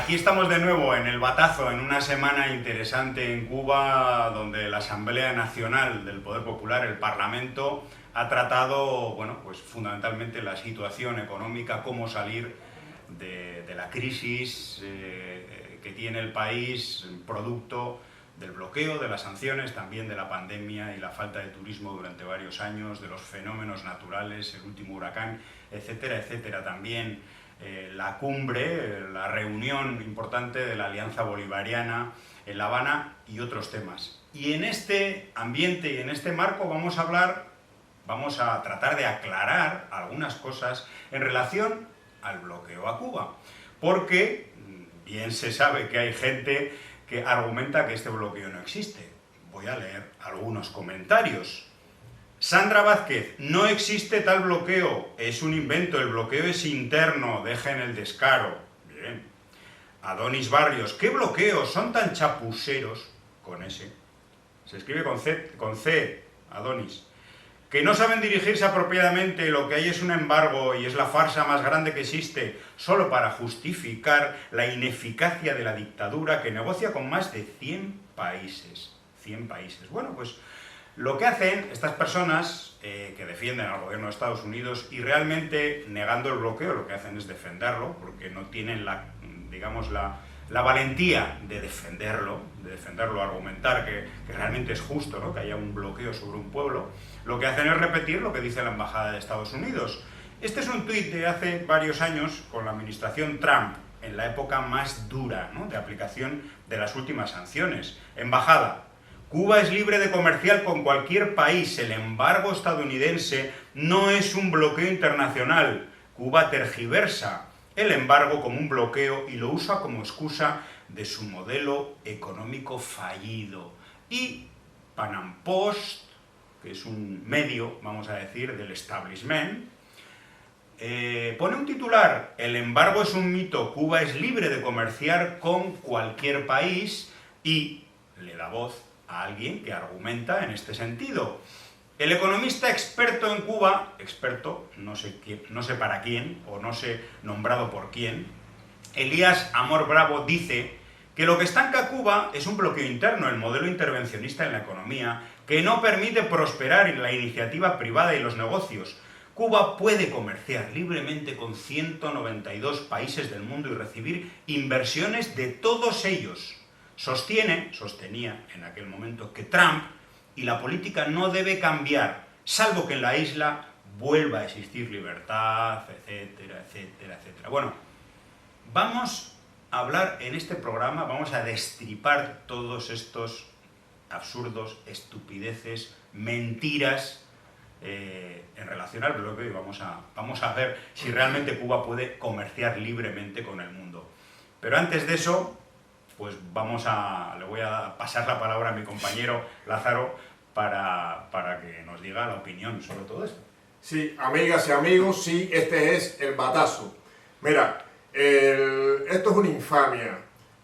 Aquí estamos de nuevo en el batazo, en una semana interesante en Cuba, donde la Asamblea Nacional del Poder Popular, el Parlamento, ha tratado, bueno, pues fundamentalmente la situación económica, cómo salir de la crisis que tiene el país, producto del bloqueo, de las sanciones, también de la pandemia y la falta de turismo durante varios años, de los fenómenos naturales, el último huracán, etcétera, etcétera. También la cumbre, la reunión importante de la Alianza Bolivariana en La Habana y otros temas. Y en este ambiente y en este marco vamos a tratar de aclarar algunas cosas en relación al bloqueo a Cuba, porque bien se sabe que hay gente que argumenta que este bloqueo no existe. Voy a leer algunos comentarios. Sandra Vázquez, no existe tal bloqueo, es un invento, el bloqueo es interno, dejen el descaro. Bien. Adonis Barrios, ¿qué bloqueos? Son tan chapuceros, con S. Se escribe con C, Adonis. Que no saben dirigirse apropiadamente, lo que hay es un embargo y es la farsa más grande que existe, solo para justificar la ineficacia de la dictadura que negocia con más de 100 países. 100 países. Bueno, pues lo que hacen estas personas que defienden al gobierno de Estados Unidos y realmente negando el bloqueo, lo que hacen es defenderlo, porque no tienen la valentía de defenderlo, argumentar que realmente es justo, ¿no?, que haya un bloqueo sobre un pueblo. Lo que hacen es repetir lo que dice la Embajada de Estados Unidos. Este es un tuit de hace varios años con la administración Trump, en la época más dura, ¿no?, de aplicación de las últimas sanciones. Embajada: Cuba es libre de comerciar con cualquier país, el embargo estadounidense no es un bloqueo internacional. Cuba tergiversa el embargo como un bloqueo y lo usa como excusa de su modelo económico fallido. Y Panam Post, que es un medio, vamos a decir, del establishment, pone un titular: el embargo es un mito, Cuba es libre de comerciar con cualquier país, y le da voz a alguien que argumenta en este sentido. El economista experto en Cuba, experto, no sé para quién, o no sé nombrado por quién, Elías Amor Bravo, dice que lo que estanca a Cuba es un bloqueo interno, el modelo intervencionista en la economía, que no permite prosperar en la iniciativa privada y los negocios. Cuba puede comerciar libremente con 192 países del mundo y recibir inversiones de todos ellos. Sostenía en aquel momento que Trump y la política no debe cambiar, salvo que en la isla vuelva a existir libertad, etcétera, etcétera, etcétera. Bueno, vamos a hablar en este programa, vamos a destripar todos estos absurdos, estupideces, mentiras en relación al bloqueo, y vamos a ver si realmente Cuba puede comerciar libremente con el mundo. Pero antes de eso, pues le voy a pasar la palabra a mi compañero Lázaro para que nos diga la opinión sobre todo esto. Sí, amigas y amigos, sí, este es el batazo. Mira, esto es una infamia.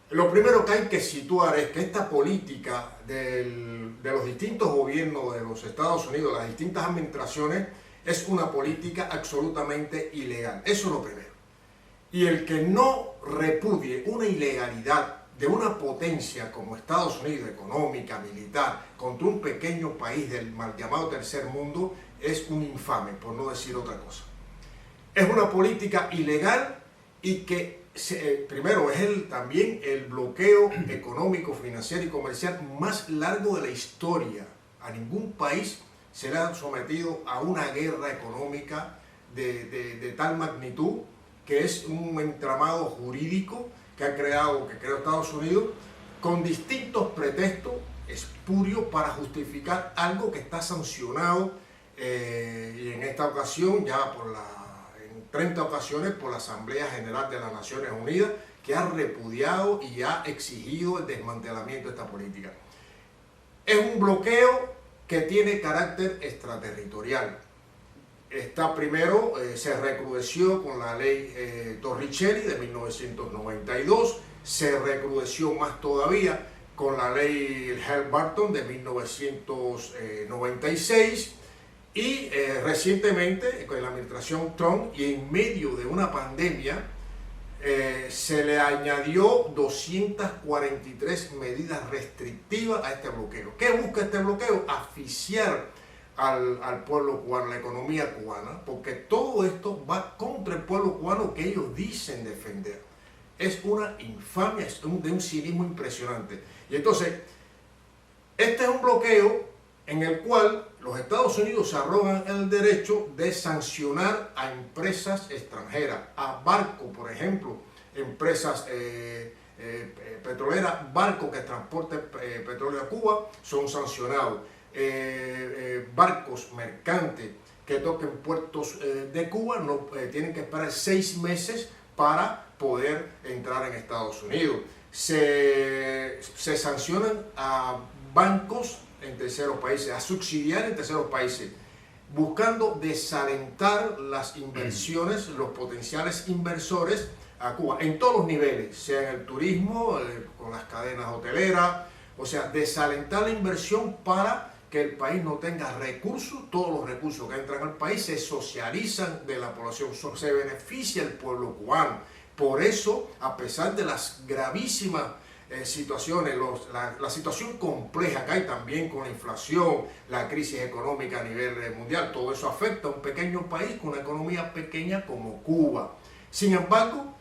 Lo primero que hay que situar es que esta política de los distintos gobiernos de los Estados Unidos, las distintas administraciones, es una política absolutamente ilegal. Eso es lo primero. Y el que no repudie una ilegalidad de una potencia como Estados Unidos, económica, militar, contra un pequeño país del mal llamado tercer mundo, es un infame, por no decir otra cosa. Es una política ilegal y que, primero, es también el bloqueo económico, financiero y comercial más largo de la historia. A ningún país se le ha sometido a una guerra económica de tal magnitud, que es un entramado jurídico que creó Estados Unidos con distintos pretextos espurios para justificar algo que está sancionado y en esta ocasión ya en 30 ocasiones por la Asamblea General de las Naciones Unidas, que ha repudiado y ha exigido el desmantelamiento de esta política. Es un bloqueo que tiene carácter extraterritorial. Primero se recrudeció con la ley Torricelli de 1992, se recrudeció más todavía con la ley Helms-Burton de 1996 y recientemente con la administración Trump y en medio de una pandemia se le añadió 243 medidas restrictivas a este bloqueo. ¿Qué busca este bloqueo? Asfixiar al pueblo cubano, la economía cubana, porque todo esto va contra el pueblo cubano que ellos dicen defender. Es una infamia, es de un cinismo impresionante. Y entonces, este es un bloqueo en el cual los Estados Unidos se arrogan el derecho de sancionar a empresas extranjeras, a barcos, por ejemplo, empresas petroleras, barcos que transporten petróleo a Cuba son sancionados, barcos mercantes que toquen puertos de Cuba no tienen que esperar 6 meses para poder entrar en Estados Unidos. Se sancionan a bancos en terceros países, a subsidiarios en terceros países, buscando desalentar las inversiones, los potenciales inversores a Cuba, en todos los niveles, sea en el turismo, con las cadenas hoteleras, o sea, desalentar la inversión para que el país no tenga recursos. Todos los recursos que entran al país se socializan de la población, se beneficia el pueblo cubano. Por eso, a pesar de las gravísimas situaciones, la situación compleja que hay también con la inflación, la crisis económica a nivel mundial, todo eso afecta a un pequeño país con una economía pequeña como Cuba. Sin embargo,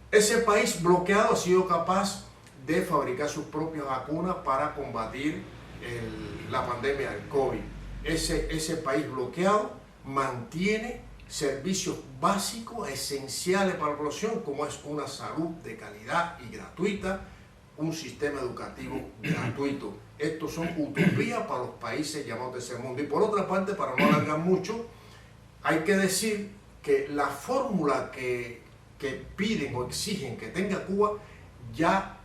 ese país bloqueado ha sido capaz de fabricar sus propias vacunas para combatir la pandemia del COVID. Ese país bloqueado mantiene servicios básicos, esenciales para la población, como es una salud de calidad y gratuita, un sistema educativo gratuito. Estos son utopías para los países llamados tercer mundo. Y por otra parte, para no alargar mucho, hay que decir que la fórmula que piden o exigen que tenga Cuba, ya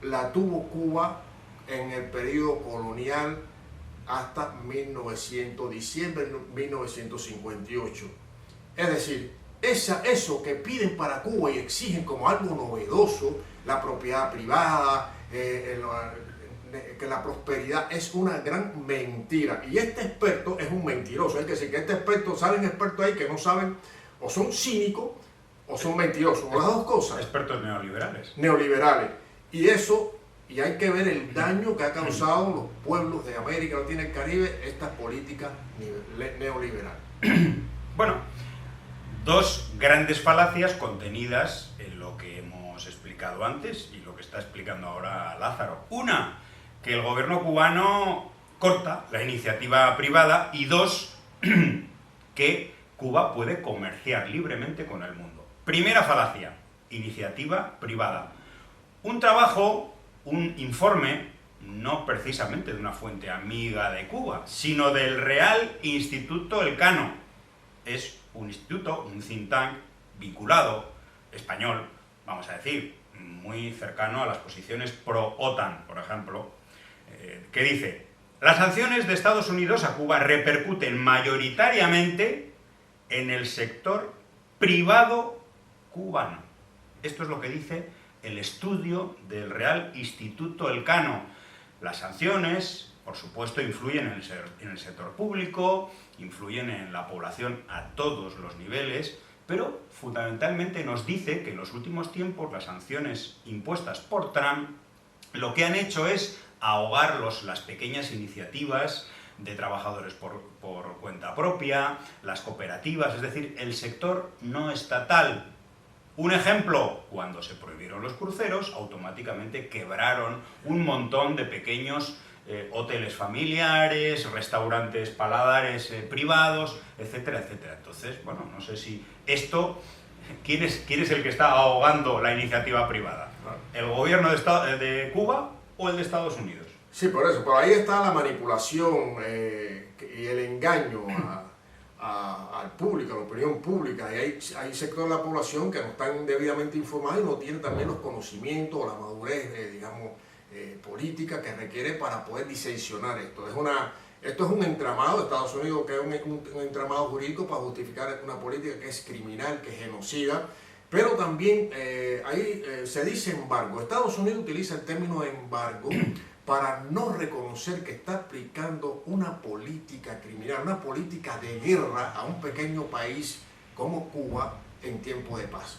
la tuvo Cuba en el periodo colonial hasta diciembre de 1958. Es decir, eso que piden para Cuba y exigen como algo novedoso, la propiedad privada, que la prosperidad, es una gran mentira. Y este experto es un mentiroso. Hay que decir que este experto, salen expertos ahí que no saben, o son cínicos o son mentirosos, o las dos cosas. Expertos neoliberales. Neoliberales. Y hay que ver el daño que ha causado los pueblos de América Latina y el Caribe esta política neoliberal. Bueno, dos grandes falacias contenidas en lo que hemos explicado antes y lo que está explicando ahora Lázaro. Una, que el gobierno cubano corta la iniciativa privada, y dos, que Cuba puede comerciar libremente con el mundo. Primera falacia, iniciativa privada. Un trabajo, un informe, no precisamente de una fuente amiga de Cuba, sino del Real Instituto Elcano. Es un instituto, un think tank vinculado, español, vamos a decir, muy cercano a las posiciones pro-OTAN, por ejemplo, que dice: las sanciones de Estados Unidos a Cuba repercuten mayoritariamente en el sector privado cubano. Esto es lo que dice el estudio del Real Instituto Elcano. Las sanciones, por supuesto, influyen en el sector público, influyen en la población a todos los niveles, pero fundamentalmente nos dice que en los últimos tiempos las sanciones impuestas por Trump lo que han hecho es ahogar las pequeñas iniciativas de trabajadores por cuenta propia, las cooperativas, es decir, el sector no estatal. Un ejemplo, cuando se prohibieron los cruceros, automáticamente quebraron un montón de pequeños hoteles familiares, restaurantes paladares privados, etcétera, etcétera. Entonces, bueno, no sé si esto, ¿quién es el que está ahogando la iniciativa privada? ¿El gobierno de Cuba o el de Estados Unidos? Sí, por eso, por ahí está la manipulación y el engaño al público, a la opinión pública. Y hay sectores de la población que no están debidamente informados y no tienen también los conocimientos o la madurez, digamos, política que requiere para poder disensionar esto. Esto es un entramado de Estados Unidos, que es un entramado jurídico para justificar una política que es criminal, que es genocida. Pero también se dice embargo. Estados Unidos utiliza el término embargo para no reconocer que está aplicando una política criminal, una política de guerra a un pequeño país como Cuba en tiempo de paz.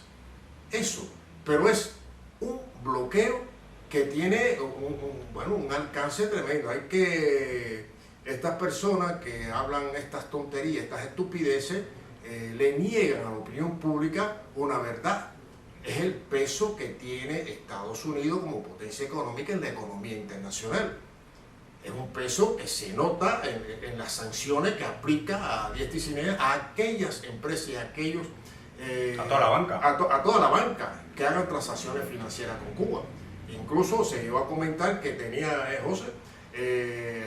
eso, pero es un bloqueo que tiene un alcance tremendo. Hay que, estas personas que hablan estas tonterías, estas estupideces, le niegan a la opinión pública una verdad. Es el peso que tiene Estados Unidos como potencia económica en la economía internacional. Es un peso que se nota en las sanciones que aplica a diestra y siniestra a aquellas empresas y a aquellos... a toda la banca. A toda la banca que hagan transacciones financieras con Cuba. Incluso se llegó a comentar que tenía, José,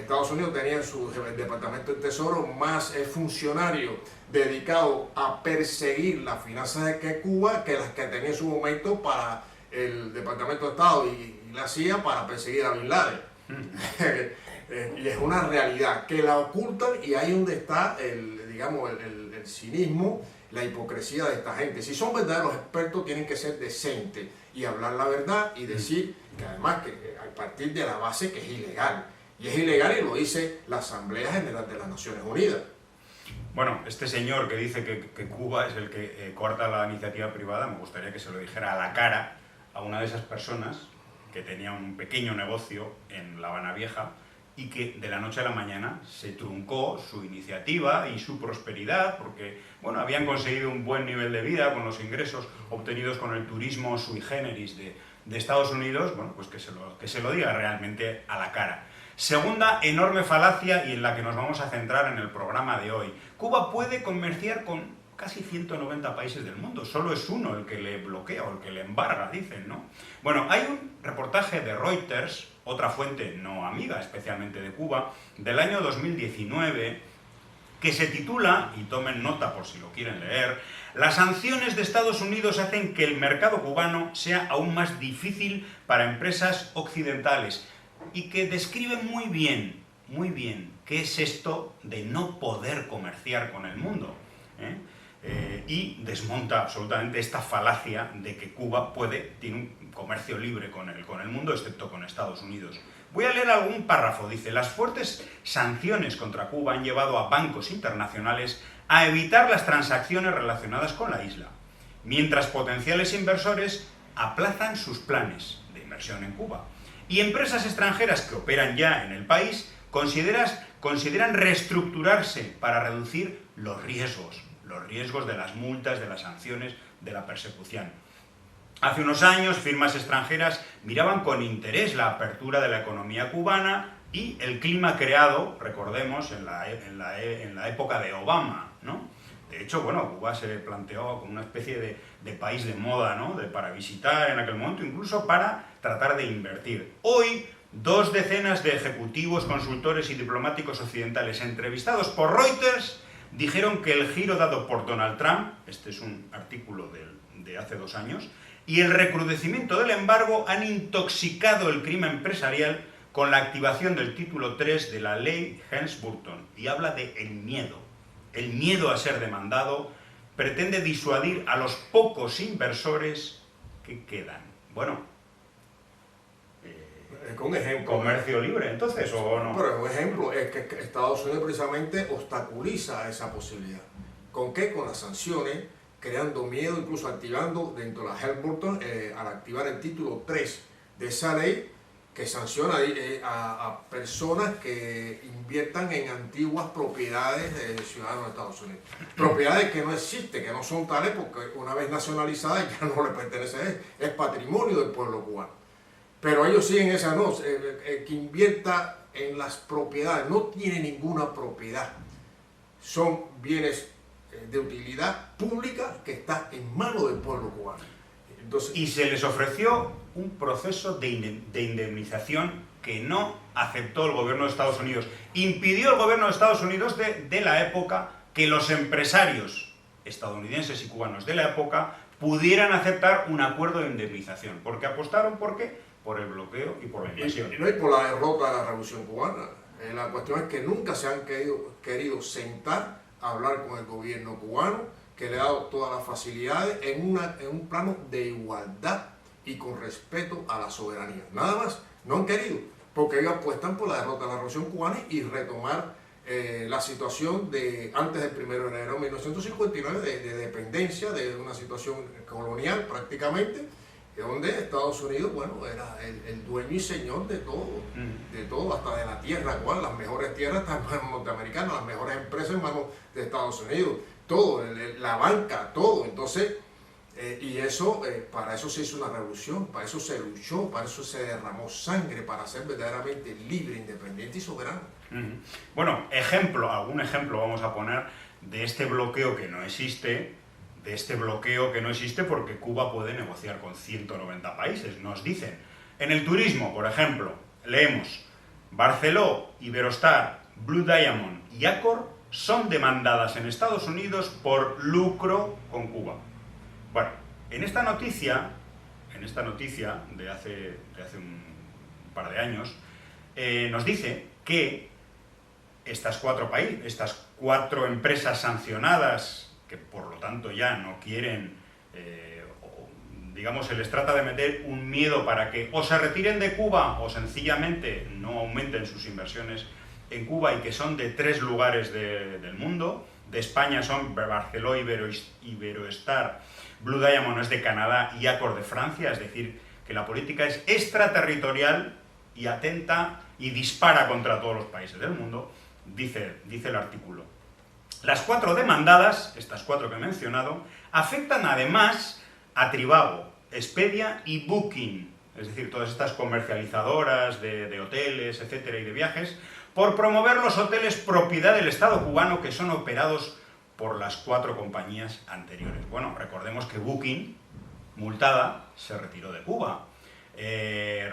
Estados Unidos tenía en su Departamento del Tesoro más funcionarios dedicados a perseguir las finanzas de Cuba que las que tenía en su momento para el Departamento de Estado y la CIA para perseguir a Bin Laden. Y es una realidad que la ocultan, y ahí donde está el cinismo, la hipocresía de esta gente. Si son verdaderos expertos, tienen que ser decentes y hablar la verdad y decir que además que a partir de la base que es ilegal. Y es ilegal, y lo dice la Asamblea General de las Naciones Unidas. Bueno, este señor que dice que Cuba es el que coarta la iniciativa privada, me gustaría que se lo dijera a la cara a una de esas personas que tenía un pequeño negocio en La Habana Vieja y que de la noche a la mañana se truncó su iniciativa y su prosperidad porque, bueno, habían conseguido un buen nivel de vida con los ingresos obtenidos con el turismo sui generis de Estados Unidos. Bueno, pues que se lo diga realmente a la cara. Segunda enorme falacia, y en la que nos vamos a centrar en el programa de hoy. Cuba puede comerciar con casi 190 países del mundo, solo es uno el que le bloquea o el que le embarga, dicen, ¿no? Bueno, hay un reportaje de Reuters, otra fuente no amiga especialmente de Cuba, del año 2019, que se titula, y tomen nota por si lo quieren leer, las sanciones de Estados Unidos hacen que el mercado cubano sea aún más difícil para empresas occidentales, y que describe muy bien, qué es esto de no poder comerciar con el mundo, y desmonta absolutamente esta falacia de que Cuba tiene un comercio libre con el mundo, excepto con Estados Unidos. Voy a leer algún párrafo. Dice: las fuertes sanciones contra Cuba han llevado a bancos internacionales a evitar las transacciones relacionadas con la isla, mientras potenciales inversores aplazan sus planes de inversión en Cuba. Y empresas extranjeras que operan ya en el país consideran reestructurarse para reducir los riesgos de las multas, de las sanciones, de la persecución. Hace unos años, firmas extranjeras miraban con interés la apertura de la economía cubana y el clima creado, recordemos, en la época de Obama, ¿no? De hecho, bueno, Cuba se planteó como una especie de país de moda, ¿no? Para visitar en aquel momento, incluso para tratar de invertir. Hoy, 2 decenas de ejecutivos, consultores y diplomáticos occidentales entrevistados por Reuters dijeron que el giro dado por Donald Trump, este es un artículo de hace 2 años, y el recrudecimiento del embargo han intoxicado el clima empresarial con la activación del título 3 de la ley Helms-Burton, y habla de el miedo. El miedo a ser demandado pretende disuadir a los pocos inversores que quedan. Bueno, con ejemplo, comercio libre, entonces, ¿o no? Pero un ejemplo es que Estados Unidos precisamente obstaculiza esa posibilidad. ¿Con qué? Con las sanciones, creando miedo, incluso activando dentro de la Helms-Burton, al activar el título 3 de esa ley, que sanciona a personas que inviertan en antiguas propiedades de ciudadanos de Estados Unidos. Propiedades que no existen, que no son tales porque una vez nacionalizadas ya no le pertenece a él, es patrimonio del pueblo cubano. Pero ellos siguen esa no, que invierta en las propiedades, no tiene ninguna propiedad. Son bienes de utilidad pública que está en manos del pueblo cubano. Entonces, y se les ofreció un proceso de indemnización que no aceptó el gobierno de Estados Unidos. Impidió el gobierno de Estados Unidos de la época que los empresarios estadounidenses y cubanos de la época pudieran aceptar un acuerdo de indemnización. Porque apostaron, ¿por qué? Por el bloqueo y por la invasión. Y no es por la derrota de la Revolución Cubana. La cuestión es que nunca se han querido sentar a hablar con el gobierno cubano, que le ha dado todas las facilidades en un plano de igualdad y con respeto a la soberanía. Nada más, no han querido, porque ellos apuestan por la derrota de la Revolución Cubana y retomar la situación de antes del 1 de enero de 1959 de dependencia de una situación colonial prácticamente, donde Estados Unidos, bueno, era el dueño y señor de todo, hasta de la tierra, igual, las mejores tierras están en manos norteamericanas, las mejores empresas en manos de Estados Unidos, todo, la banca, todo. Entonces, y eso, para eso se hizo una revolución, para eso se luchó, para eso se derramó sangre, para ser verdaderamente libre, independiente y soberano. Bueno, algún ejemplo vamos a poner de este bloqueo que no existe, porque Cuba puede negociar con 190 países, nos dicen. En el turismo, por ejemplo, leemos: Barceló, Iberostar, Blue Diamond y Accor son demandadas en Estados Unidos por lucro con Cuba. Bueno, en esta noticia de hace un par de años, nos dice que estas cuatro empresas sancionadas, que por lo tanto ya no quieren, digamos, se les trata de meter un miedo para que o se retiren de Cuba o sencillamente no aumenten sus inversiones en Cuba, y que son de 3 lugares del mundo. De España son Barceló, Iberostar, Blue Diamond es de Canadá y Accor de Francia, es decir, que la política es extraterritorial y atenta y dispara contra todos los países del mundo, dice el artículo. Las 4 demandadas, estas 4 que he mencionado, afectan además a Trivago, Expedia y Booking, es decir, todas estas comercializadoras de hoteles, etcétera, y de viajes, por promover los hoteles propiedad del Estado cubano que son operados por las 4 compañías anteriores. Bueno, recordemos que Booking, multada, se retiró de Cuba.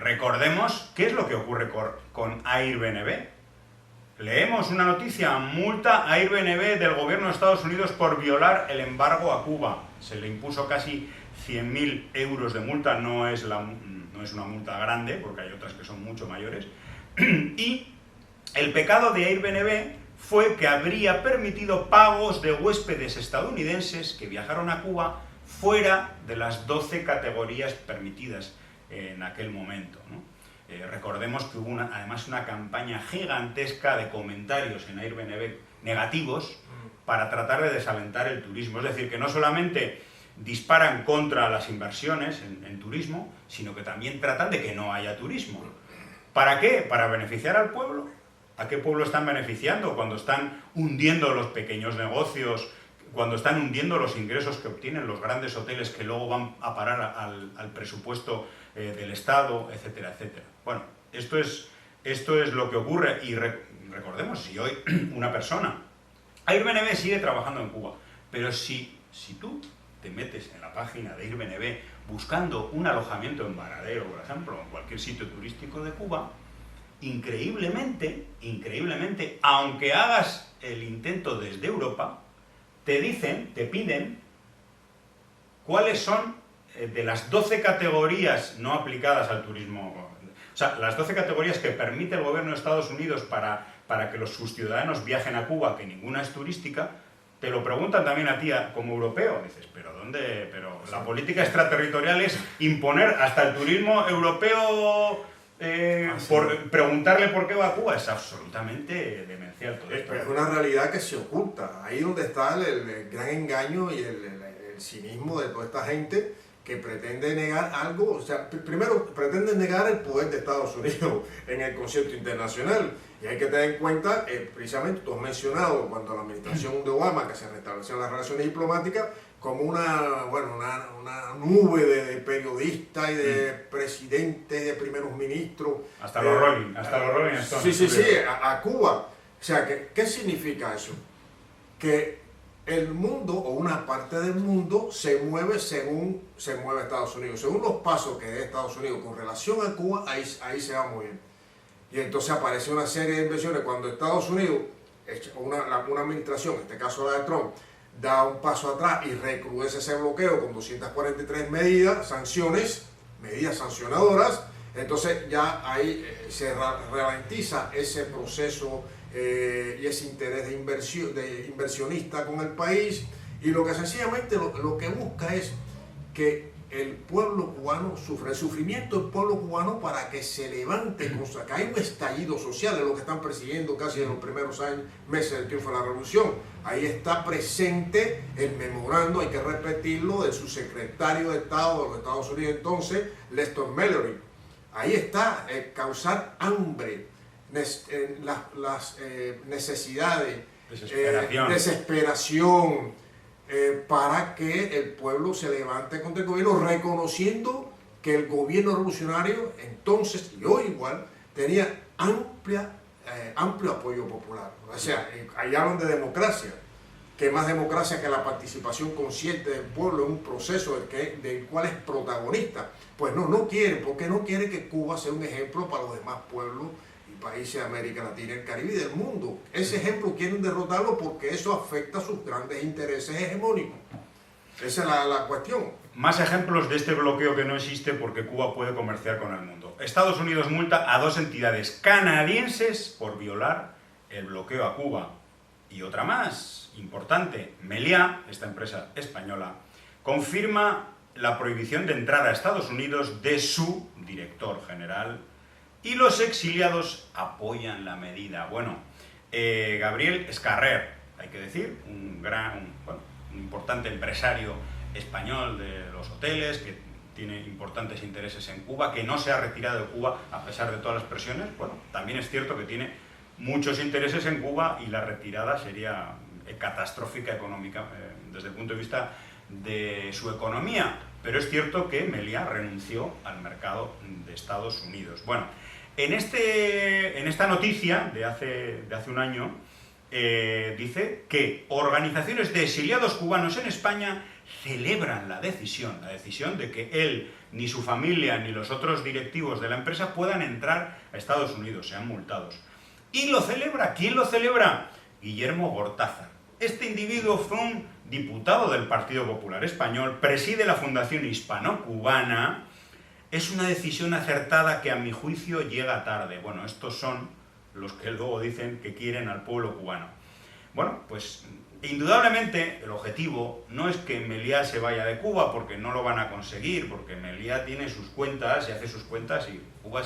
Recordemos qué es lo que ocurre con Airbnb. Leemos una noticia: multa a Airbnb del gobierno de Estados Unidos por violar el embargo a Cuba. Se le impuso casi 100.000 euros de multa, no es una multa grande, porque hay otras que son mucho mayores. Y el pecado de Airbnb fue que habría permitido pagos de huéspedes estadounidenses que viajaron a Cuba fuera de las 12 categorías permitidas en aquel momento, ¿no? Recordemos que hubo además una campaña gigantesca de comentarios en Airbnb negativos para tratar de desalentar el turismo. Es decir, que no solamente disparan contra las inversiones en turismo, sino que también tratan de que no haya turismo. ¿Para qué? ¿Para beneficiar al pueblo? ¿A qué pueblo están beneficiando cuando están hundiendo los pequeños negocios, cuando están hundiendo los ingresos que obtienen los grandes hoteles que luego van a parar al presupuesto del Estado, etcétera, etcétera? Bueno, esto es lo que ocurre, y recordemos, si hoy una persona... Airbnb sigue trabajando en Cuba, pero si tú te metes en la página de Airbnb buscando un alojamiento en Varadero, por ejemplo, o en cualquier sitio turístico de Cuba, increíblemente, aunque hagas el intento desde Europa, te piden cuáles son de las 12 categorías no aplicadas al turismo, o sea, las 12 categorías que permite el gobierno de Estados Unidos para que sus ciudadanos viajen a Cuba, que ninguna es turística. Te lo preguntan también a ti como europeo. Dices, ¿pero dónde? Pero la política extraterritorial es imponer hasta el turismo europeo. Preguntarle por qué va a Cuba es absolutamente demencial todo esto. Es una realidad que se oculta. Ahí donde está el gran engaño y el cinismo de toda esta gente que pretende negar algo. O sea, primero pretende negar el poder de Estados Unidos en el concierto internacional. Y hay que tener en cuenta, precisamente tú has mencionado cuando la administración de Obama, que se restablecieron las relaciones diplomáticas, como una nube de periodistas y de presidentes, de primeros ministros. Hasta los Rolling Stones. Sí, a Cuba. O sea, ¿qué significa eso? Que el mundo, o una parte del mundo, se mueve según se mueve Estados Unidos. Según los pasos que dé Estados Unidos con relación a Cuba, ahí se va moviendo. Y entonces aparece una serie de inversiones. Cuando Estados Unidos, una administración, en este caso la de Trump, da un paso atrás y recrudece ese bloqueo con 243 medidas sancionadoras, entonces ya ahí se ralentiza ese proceso y ese interés de inversionista con el país, y lo que sencillamente lo que busca es que el pueblo cubano sufre, el sufrimiento del pueblo cubano para que se levante, que hay un estallido social, es lo que están persiguiendo casi en los primeros meses del triunfo de la revolución. Ahí está presente el memorando, hay que repetirlo, del subsecretario de Estado de los Estados Unidos entonces, Lester Mallory. Ahí está, causar hambre, las necesidades, desesperación, para que el pueblo se levante contra el gobierno, reconociendo que el gobierno revolucionario entonces y hoy igual tenía amplio apoyo popular. O sea, ahí hablan de democracia, que más democracia que la participación consciente del pueblo en un proceso del cual es protagonista. Pues no quiere, porque no quiere que Cuba sea un ejemplo para los demás pueblos y países de América Latina, el Caribe y del mundo. Ese ejemplo quieren derrotarlo porque eso afecta a sus grandes intereses hegemónicos. Esa es la cuestión. Más ejemplos de este bloqueo que no existe porque Cuba puede comerciar con el mundo. Estados Unidos multa a 2 entidades canadienses por violar el bloqueo a Cuba. Y otra más, importante, Meliá, esta empresa española, confirma la prohibición de entrada a Estados Unidos de su director general y los exiliados apoyan la medida. Bueno, Gabriel Escarrer, hay que decir, un importante empresario español de los hoteles, que tiene importantes intereses en Cuba, que no se ha retirado de Cuba a pesar de todas las presiones. Bueno, también es cierto que tiene muchos intereses en Cuba y la retirada sería catastrófica económica desde el punto de vista de su economía, pero es cierto que Meliá renunció al mercado de Estados Unidos. Bueno, en esta noticia de hace un año dice que organizaciones de exiliados cubanos en España celebran la decisión de que él, ni su familia, ni los otros directivos de la empresa puedan entrar a Estados Unidos, sean multados. ¿Y lo celebra? ¿Quién lo celebra? Guillermo Gortázar. Este individuo fue un diputado del Partido Popular Español, preside la Fundación Hispano-Cubana. Es una decisión acertada que a mi juicio llega tarde. Bueno, estos son los que luego dicen que quieren al pueblo cubano. Bueno, pues indudablemente el objetivo no es que Meliá se vaya de Cuba, porque no lo van a conseguir, porque Meliá tiene sus cuentas y hace sus cuentas y Cuba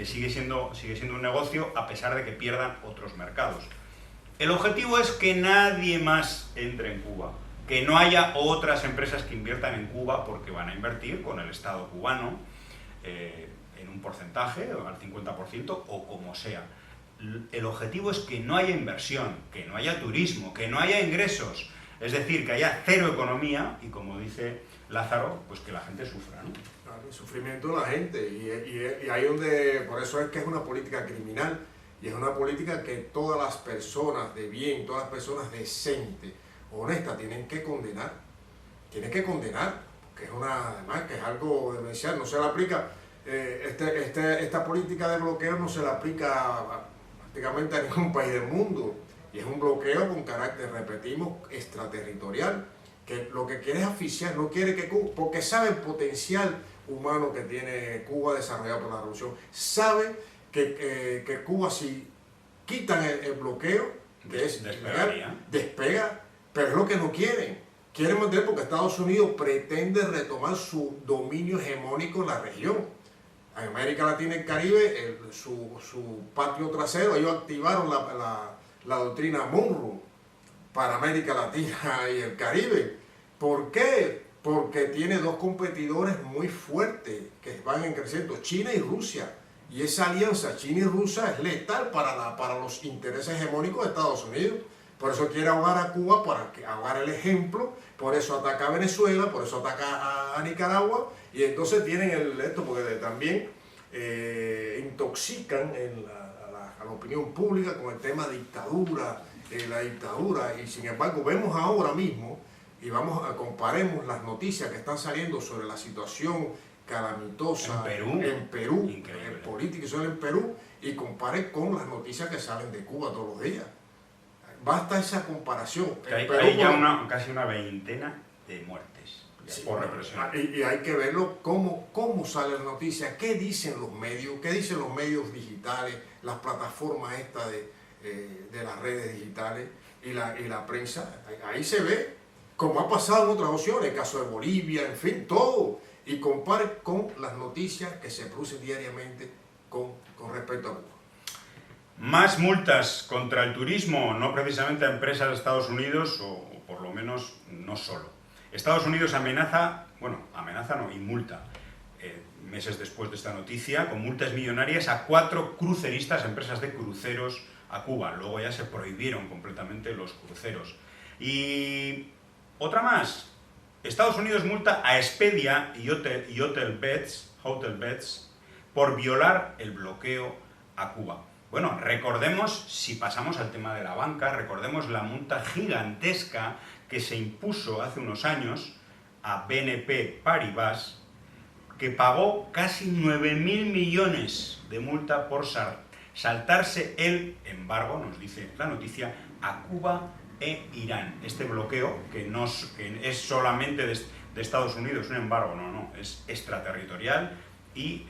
sigue siendo un negocio a pesar de que pierdan otros mercados. El objetivo es que nadie más entre en Cuba, que no haya otras empresas que inviertan en Cuba porque van a invertir con el Estado cubano en un porcentaje, al 50% o como sea. El objetivo es que no haya inversión, que no haya turismo, que no haya ingresos, es decir, que haya cero economía y, como dice Lázaro, pues que la gente sufra, ¿no? Claro, el sufrimiento de la gente y ahí donde, por eso es que es una política criminal y es una política que todas las personas de bien, todas las personas decentes, honestas, tienen que condenar, porque además que es algo demencial, no se le aplica, esta política de bloqueo no se le aplica prácticamente a ningún país del mundo y es un bloqueo con carácter, repetimos, extraterritorial, que lo que quiere es asfixiar, no quiere que Cuba, porque sabe el potencial humano que tiene Cuba desarrollado por la revolución, sabe que Cuba, si quitan el bloqueo, que es ilegal, despega, pero es lo que no quieren mantener, porque Estados Unidos pretende retomar su dominio hegemónico en la región. En América Latina y el Caribe, su patio trasero, ellos activaron la doctrina Monroe para América Latina y el Caribe. ¿Por qué? Porque tiene dos competidores muy fuertes que van en creciendo, China y Rusia. Y esa alianza China y Rusia es letal para los intereses hegemónicos de Estados Unidos. Por eso quiere ahogar a Cuba, para ahogar el ejemplo, por eso ataca a Venezuela, por eso ataca a Nicaragua, y entonces tienen esto, porque también intoxican a la opinión pública con el tema de dictadura, la dictadura, y sin embargo vemos ahora mismo, y comparemos las noticias que están saliendo sobre la situación calamitosa en Perú, política y social en Perú, y compare con las noticias que salen de Cuba todos los días. Basta esa comparación. Hay ya casi una veintena de muertes por represión. Y hay que verlo cómo sale la noticia, qué dicen los medios digitales, las plataformas estas de las redes digitales y la prensa. Ahí se ve, como ha pasado en otras opciones, el caso de Bolivia, en fin, todo. y compare con las noticias que se producen diariamente con respecto a Cuba. Más multas contra el turismo, no precisamente a empresas de Estados Unidos, o por lo menos no solo. Estados Unidos amenaza no, y multa, meses después de esta noticia, con multas millonarias a 4 cruceristas, empresas de cruceros, a Cuba. Luego ya se prohibieron completamente los cruceros. Y otra más, Estados Unidos multa a Expedia y Hotel Beds por violar el bloqueo a Cuba. Bueno, recordemos, si pasamos al tema de la banca, recordemos la multa gigantesca que se impuso hace unos años a BNP Paribas, que pagó casi 9.000 millones de multa por saltarse el embargo, nos dice la noticia, a Cuba e Irán. Este bloqueo, que es solamente de Estados Unidos, un embargo, no, es extraterritorial y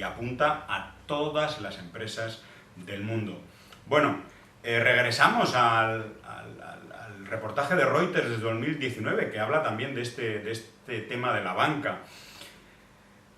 apunta a todas las empresas del mundo. Bueno, regresamos al reportaje de Reuters de 2019, que habla también de este tema de la banca.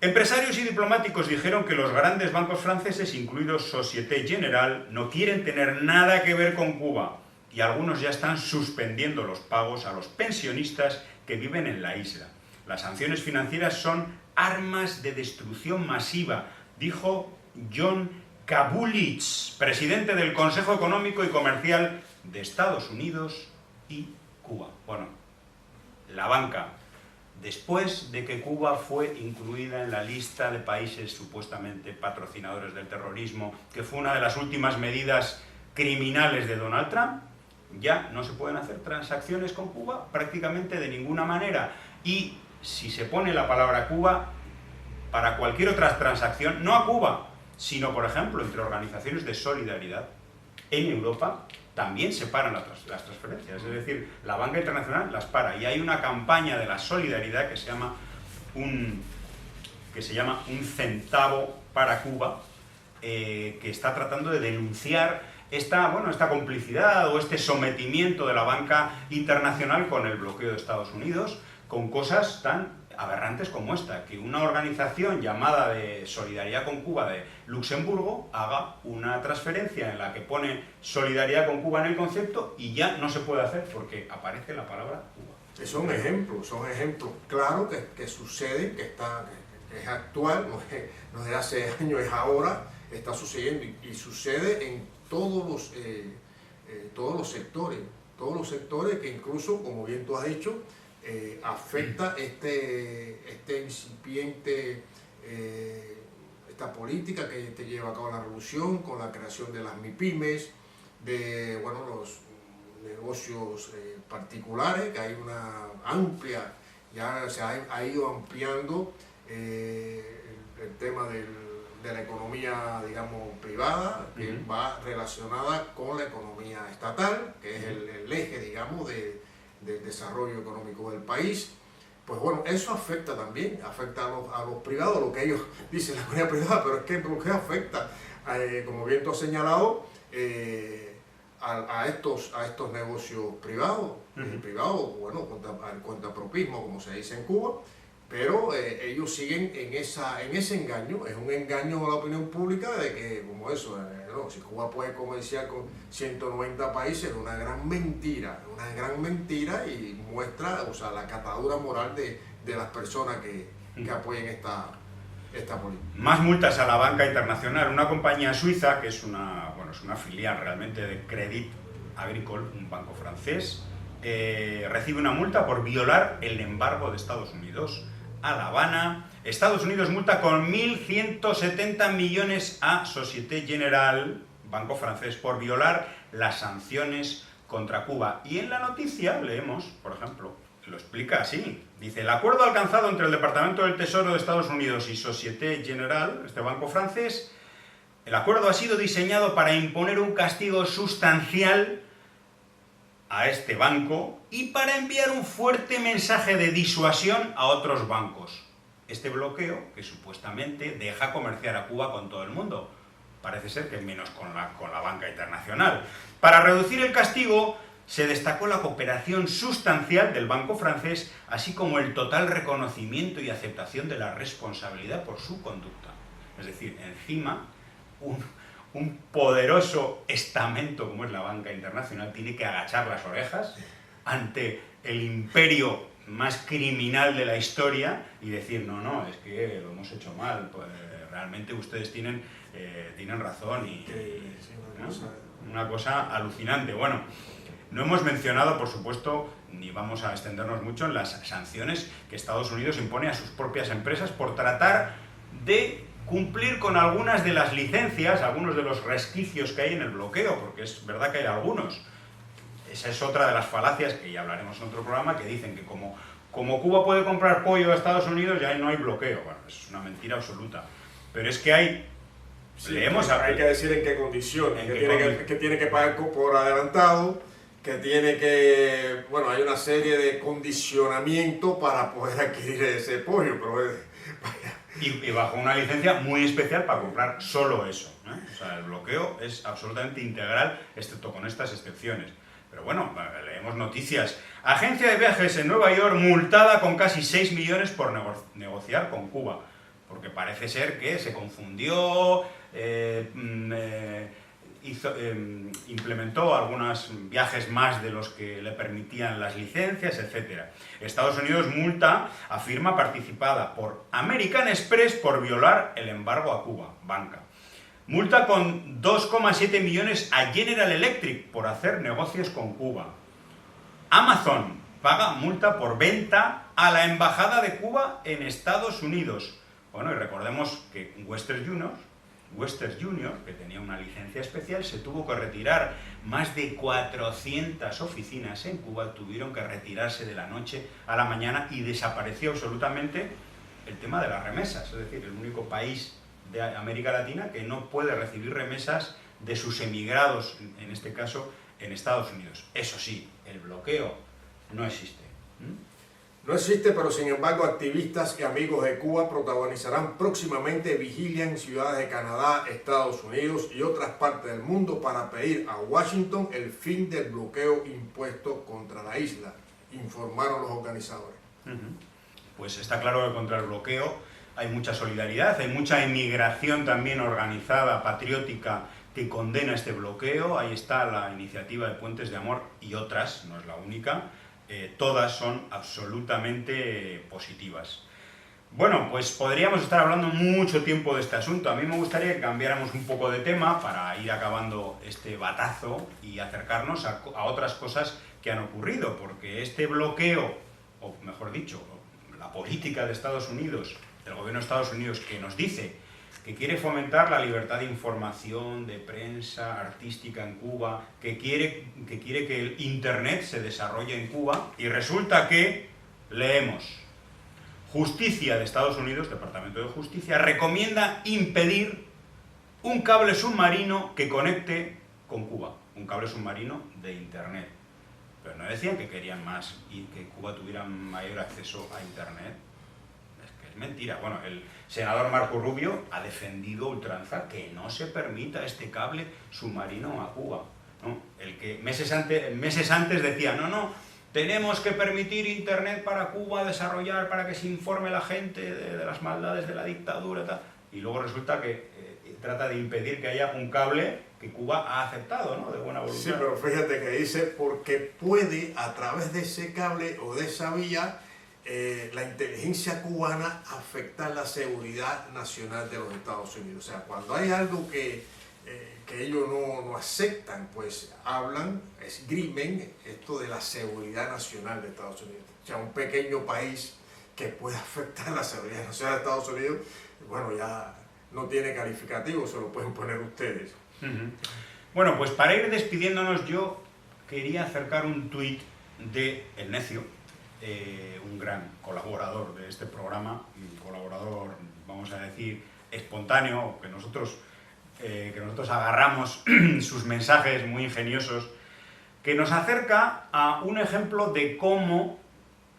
Empresarios y diplomáticos dijeron que los grandes bancos franceses, incluidos Société Générale, no quieren tener nada que ver con Cuba, y algunos ya están suspendiendo los pagos a los pensionistas que viven en la isla. Las sanciones financieras son armas de destrucción masiva, dijo John Kabulich, presidente del Consejo Económico y Comercial de Estados Unidos y Cuba. Bueno, la banca, después de que Cuba fue incluida en la lista de países supuestamente patrocinadores del terrorismo, que fue una de las últimas medidas criminales de Donald Trump, ya no se pueden hacer transacciones con Cuba prácticamente de ninguna manera. Y si se pone la palabra Cuba, para cualquier otra transacción, no a Cuba, sino, por ejemplo, entre organizaciones de solidaridad en Europa, también se paran las transferencias. Es decir, la banca internacional las para. Y hay una campaña de la solidaridad que se llama un centavo para Cuba, que está tratando de denunciar esta complicidad o este sometimiento de la banca internacional con el bloqueo de Estados Unidos, con cosas tan aberrantes como esta, que una organización llamada de Solidaridad con Cuba de Luxemburgo haga una transferencia en la que pone Solidaridad con Cuba en el concepto y ya no se puede hacer porque aparece la palabra Cuba. Son ejemplos claros que suceden, que es actual, no es de hace años, es ahora, está sucediendo y sucede en todos los sectores que incluso, como bien tú has dicho, afecta esta incipiente esta política que te lleva a cabo la revolución con la creación de las MIPYMES, de los negocios particulares, que hay una amplia, ya se ha ido ampliando el tema de la economía, digamos, privada, que va relacionada con la economía estatal, que es el eje, digamos, del desarrollo económico del país. Pues bueno, eso afecta también, afecta a los privados, lo que ellos dicen la economía privada, pero es que el bloqueo afecta, como bien tú has señalado, a estos negocios privados, contrapropismo, como se dice en Cuba, pero ellos siguen en ese engaño. Es un engaño a la opinión pública de que, si Cuba puede comerciar con 190 países, es una gran mentira y muestra la catadura moral de las personas que apoyen esta política. Más multas a la banca internacional. Una compañía suiza, que es una filial realmente de Crédit Agricole, un banco francés, recibe una multa por violar el embargo de Estados Unidos a La Habana. Estados Unidos multa con 1.170 millones a Société Générale, banco francés, por violar las sanciones contra Cuba. Y en la noticia leemos, por ejemplo, lo explica así. Dice, el acuerdo alcanzado entre el Departamento del Tesoro de Estados Unidos y Société Générale, este banco francés, el acuerdo ha sido diseñado para imponer un castigo sustancial a este banco y para enviar un fuerte mensaje de disuasión a otros bancos. Este bloqueo, que supuestamente deja comerciar a Cuba con todo el mundo, parece ser que menos con la banca internacional. Para reducir el castigo, se destacó la cooperación sustancial del banco francés, así como el total reconocimiento y aceptación de la responsabilidad por su conducta. Es decir, encima, un poderoso estamento como es la banca internacional tiene que agachar las orejas ante el imperio más criminal de la historia y decir, no, no, es que lo hemos hecho mal, pues realmente ustedes tienen razón y ¿no? Una cosa alucinante. Bueno, no hemos mencionado, por supuesto, ni vamos a extendernos mucho en las sanciones que Estados Unidos impone a sus propias empresas por tratar de cumplir con algunas de las licencias, algunos de los resquicios que hay en el bloqueo, porque es verdad que hay algunos. Esa es otra de las falacias, que ya hablaremos en otro programa, que dicen que como Cuba puede comprar pollo a Estados Unidos, ya no hay bloqueo. Bueno, es una mentira absoluta. Pero es que hay... Sí, hay que decir en qué condiciones, que tiene que pagar por adelantado, que tiene que... Bueno, hay una serie de condicionamientos para poder adquirir ese pollo, pero... Y bajo una licencia muy especial para comprar solo eso, ¿eh? O sea, el bloqueo es absolutamente integral, excepto con estas excepciones. Pero bueno, leemos noticias. Agencia de viajes en Nueva York multada con casi 6 millones por negociar con Cuba. Porque parece ser que se confundió, implementó algunos viajes más de los que le permitían las licencias, etc. Estados Unidos multa a firma participada por American Express por violar el embargo a Cuba, banca. Multa con 2,7 millones a General Electric por hacer negocios con Cuba. Amazon paga multa por venta a la Embajada de Cuba en Estados Unidos. Bueno, y recordemos que Western Junior, que tenía una licencia especial, se tuvo que retirar. Más de 400 oficinas en Cuba tuvieron que retirarse de la noche a la mañana y desapareció absolutamente el tema de las remesas. Es decir, el único país de América Latina que no puede recibir remesas de sus emigrados, en este caso en Estados Unidos. Eso sí, el bloqueo no existe. No existe, pero sin embargo activistas y amigos de Cuba protagonizarán próximamente vigilia en ciudades de Canadá, Estados Unidos y otras partes del mundo para pedir a Washington el fin del bloqueo impuesto contra la isla, informaron los organizadores. Pues está claro que contra el bloqueo hay mucha solidaridad, hay mucha emigración también organizada, patriótica, que condena este bloqueo. Ahí está la iniciativa de Puentes de Amor y otras, no es la única. Todas son absolutamente positivas. Bueno, pues podríamos estar hablando mucho tiempo de este asunto. A mí me gustaría que cambiáramos un poco de tema para ir acabando este batazo y acercarnos a otras cosas que han ocurrido, porque este bloqueo, o mejor dicho, la política de Estados Unidos, del gobierno de Estados Unidos, que nos dice que quiere fomentar la libertad de información, de prensa artística en Cuba, que quiere que el Internet se desarrolle en Cuba, y resulta que, leemos, Justicia de Estados Unidos, Departamento de Justicia, recomienda impedir un cable submarino que conecte con Cuba, un cable submarino de Internet. Pero no decían que querían más y que Cuba tuviera mayor acceso a Internet. Es mentira. Bueno, el senador Marco Rubio ha defendido a ultranza que no se permita este cable submarino a Cuba, ¿no? El que meses antes decía, no, tenemos que permitir Internet para Cuba desarrollar, para que se informe la gente de las maldades de la dictadura, tal. Y luego resulta que trata de impedir que haya un cable que Cuba ha aceptado, ¿no? De buena voluntad. Sí, pero fíjate que dice, porque puede, a través de ese cable o de esa vía, la inteligencia cubana afecta la seguridad nacional de los Estados Unidos. O sea, cuando hay algo que ellos no aceptan, pues hablan, esgrimen esto de la seguridad nacional de Estados Unidos. O sea, un pequeño país que puede afectar la seguridad nacional de Estados Unidos, bueno, ya no tiene calificativo, se lo pueden poner ustedes. Bueno, pues para ir despidiéndonos, yo quería acercar un tuit de El Necio, un gran colaborador de este programa, un colaborador, vamos a decir, espontáneo, que nosotros agarramos sus mensajes muy ingeniosos, que nos acerca a un ejemplo de cómo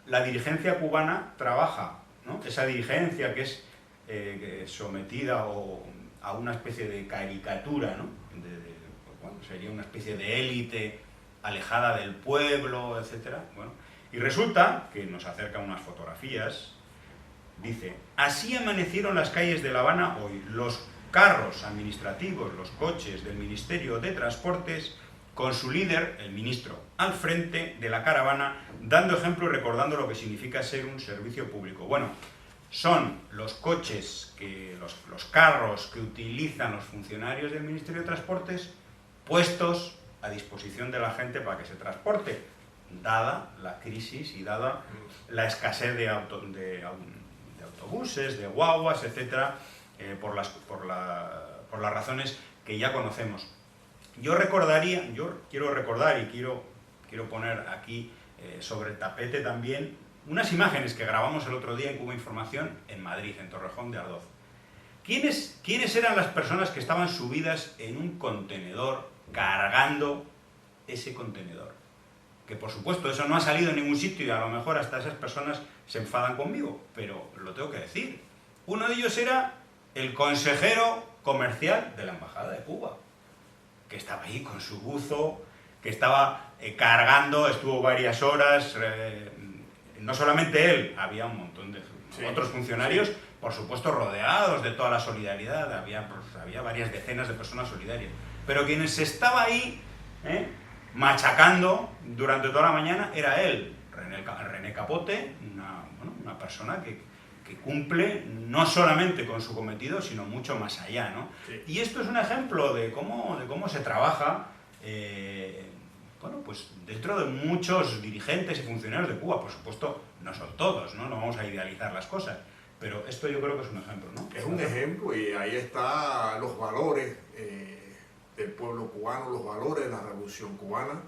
la dirigencia cubana trabaja, ¿no? Esa dirigencia que es sometida a una especie de caricatura, ¿no? Sería una especie de élite alejada del pueblo, etc. Bueno, y resulta que nos acerca unas fotografías. Dice, así amanecieron las calles de La Habana hoy. Los carros administrativos, los coches del Ministerio de Transportes, con su líder, el ministro, al frente de la caravana, dando ejemplo y recordando lo que significa ser un servicio público. Bueno, son los coches, los carros que utilizan los funcionarios del Ministerio de Transportes puestos a disposición de la gente para que se transporte, dada la crisis y dada la escasez de autobuses, de guaguas, etcétera, por las razones que ya conocemos. Yo quiero recordar y quiero poner aquí sobre el tapete también unas imágenes que grabamos el otro día en Cuba Información en Madrid, en Torrejón de Ardoz. ¿Quiénes eran las personas que estaban subidas en un contenedor cargando ese contenedor? Que por supuesto eso no ha salido en ningún sitio y a lo mejor hasta esas personas se enfadan conmigo, pero lo tengo que decir. Uno de ellos era el consejero comercial de la Embajada de Cuba, que estaba ahí con su buzo, que estaba cargando, estuvo varias horas, no solamente él, había un montón de otros funcionarios, por supuesto rodeados de toda la solidaridad, había varias decenas de personas solidarias, pero quienes estaba ahí machacando durante toda la mañana era él, René Capote, una persona que cumple no solamente con su cometido, sino mucho más allá, ¿no? Sí. Y esto es un ejemplo de cómo se trabaja pues dentro de muchos dirigentes y funcionarios de Cuba. Por supuesto, no son todos, ¿no? No vamos a idealizar las cosas, pero esto yo creo que es un ejemplo, ¿no? Es un ejemplo y ahí están los valores del pueblo cubano, los valores de la Revolución Cubana,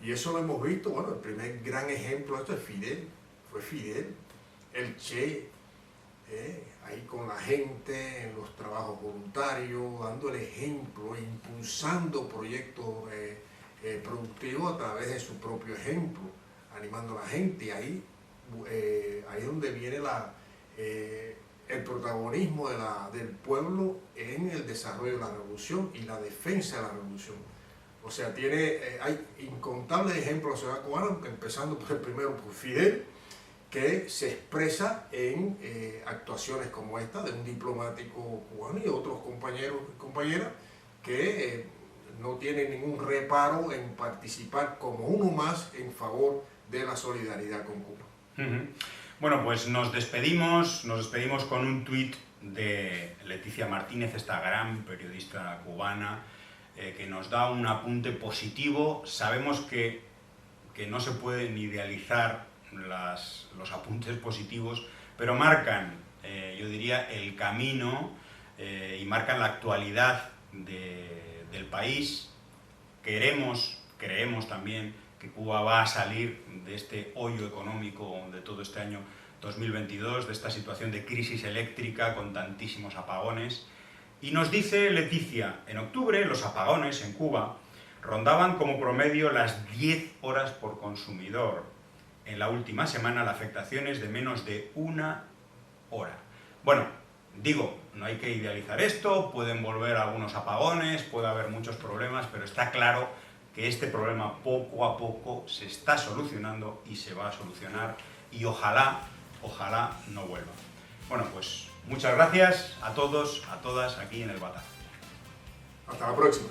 y eso lo hemos visto. Bueno, el primer gran ejemplo de esto es Fidel, fue Fidel, el Che, ahí con la gente en los trabajos voluntarios, dando el ejemplo, impulsando proyectos productivos a través de su propio ejemplo, animando a la gente, y ahí es donde viene el protagonismo del pueblo en el desarrollo de la revolución y la defensa de la revolución. O sea, hay incontables ejemplos de la sociedad cubana, empezando por el primero, por Fidel, que se expresa en actuaciones como esta de un diplomático cubano y otros compañeros y compañeras que no tienen ningún reparo en participar como uno más en favor de la solidaridad con Cuba. Bueno, pues nos despedimos con un tuit de Leticia Martínez, esta gran periodista cubana, que nos da un apunte positivo. Sabemos que no se pueden idealizar los apuntes positivos, pero marcan, yo diría, el camino y marcan la actualidad del país. Creemos también que Cuba va a salir de este hoyo económico de todo este año 2022, de esta situación de crisis eléctrica con tantísimos apagones. Y nos dice Leticia, en octubre los apagones en Cuba rondaban como promedio las 10 horas por consumidor. En la última semana la afectación es de menos de 1 hora. Bueno, digo, no hay que idealizar esto, pueden volver algunos apagones, puede haber muchos problemas, pero está claro que este problema poco a poco se está solucionando y se va a solucionar, y ojalá no vuelva. Bueno, pues muchas gracias a todos, a todas aquí en El Batazo. Hasta la próxima.